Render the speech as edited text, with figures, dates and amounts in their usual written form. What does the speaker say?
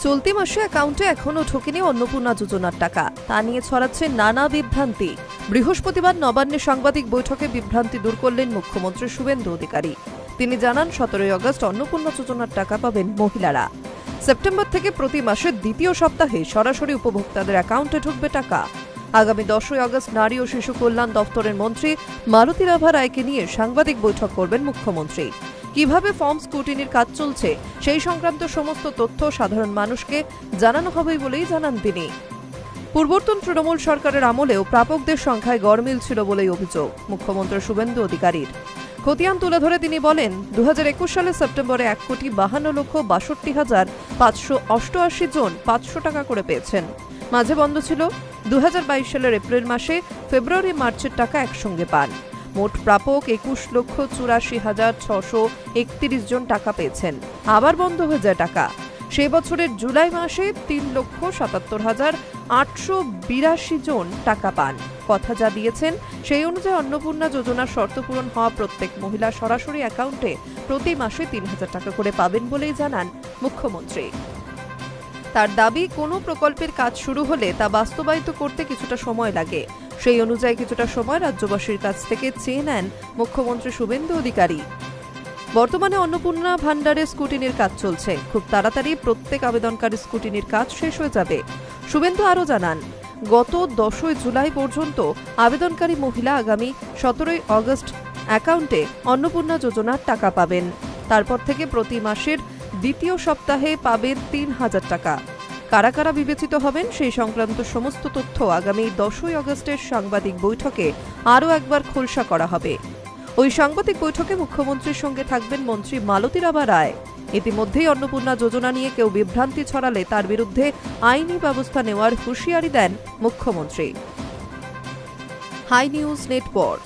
চলতি মাসে অ্যাকাউন্টে এখনো ঢোকেনি অন্নপূর্ণা যোজনার টাকা, তা নিয়ে ছড়াচ্ছে নানা বিভ্রান্তি। বৃহস্পতিবার নবান্নে সাংবাদিক বৈঠকে বিভ্রান্তি দূর করলেন মুখ্যমন্ত্রী শুভেন্দু অধিকারী। তিনি জানান 17 আগস্ট অন্নপূর্ণা যোজনার টাকা পাবেন মহিলারা। সেপ্টেম্বর থেকে প্রতি মাসের দ্বিতীয় সপ্তাহে সরাসরি উপভোক্তাদের অ্যাকাউন্টে ঢুকবে টাকা। আগামী 10 আগস্ট নারী ও শিশু কল্যাণ দপ্তরের মন্ত্রী মালতী রাভা রায়কে নিয়ে সাংবাদিক বৈঠক করবেন মুখ্যমন্ত্রী। কিভাবে ফর্ম স্ক্রুটিনির কাজ চলছে সেই সংক্রান্ত সমস্ত তথ্য সাধারণ মানুষকে জানানো হবে বলেই জানান তিনি। পূর্বতন তৃণমূল সরকারের আমলেও প্রাপকদের সংখ্যায় গড়মিল ছিল বলেই অভিযোগ মুখ্যমন্ত্রী শুভেন্দু অধিকারীর। খতিয়ান তুলে ধরে তিনি বলেন, 2021 সালের সেপ্টেম্বরে 1,52,588 জন 500 টাকা করে পেয়েছেন। মাঝে বন্ধ ছিল। 2022 সালের এপ্রিল মাসে ফেব্রুয়ারি মার্চের টাকা একসঙ্গে পান। মোট প্রাপক 21,64,631 জন টাকা পেয়েছেন। আবার বন্ধ হয়ে যায় টাকা। সেই বছরের জুলাই মাসে 3,77,882 জন টাকা পান। কথা যা দিয়েছেন সেই অনুযায়ী অন্নপূর্ণা যোজনার শর্ত পূরণ হওয়া প্রত্যেক মহিলা সরাসরি অ্যাকাউন্টে প্রতি মাসে 3,000 টাকা করে পাবেন বলেই জানান মুখ্যমন্ত্রী। তার দাবি, কোনো প্রকল্পের কাজ শুরু হলে তা বাস্তবায়িত করতে কিছুটা সময় লাগে। সেই অনুযায়ী কিছুটা সময় রাজ্যবাসীর কাছ থেকে চেয়ে নেন মুখ্যমন্ত্রী শুভেন্দু অধিকারী। বর্তমানে অন্নপূর্ণা ভান্ডারে স্ক্রুটিনির কাজ চলছে। খুব তাড়াতাড়ি প্রত্যেক আবেদনকারী স্ক্রুটিনির কাজ শেষ হয়ে যাবে। শুভেন্দু আরও জানান, গত 10 জুলাই পর্যন্ত আবেদনকারী মহিলা আগামী 17 আগস্ট অ্যাকাউন্টে অন্নপূর্ণা যোজনার টাকা পাবেন। তারপর থেকে প্রতি মাসের দ্বিতীয় সপ্তাহে পাবেন 3,000 টাকা। কারা কারা বিবেচিত হবেন সেই সংক্রান্ত সমস্ত তথ্য আগামী 10 আগস্টের সাংবাদিক বৈঠকে আরও একবার খোলসা করা হবে। ওই সাংবাদিক বৈঠকে মুখ্যমন্ত্রীর সঙ্গে থাকবেন মন্ত্রী মালতী রাভা রায়। ইতিমধ্যেই অন্নপূর্ণা যোজনা নিয়ে কেউ বিভ্রান্তি ছড়ালে তার বিরুদ্ধে আইনি ব্যবস্থা নেওয়ার হুঁশিয়ারি দেন মুখ্যমন্ত্রী। Hi news network.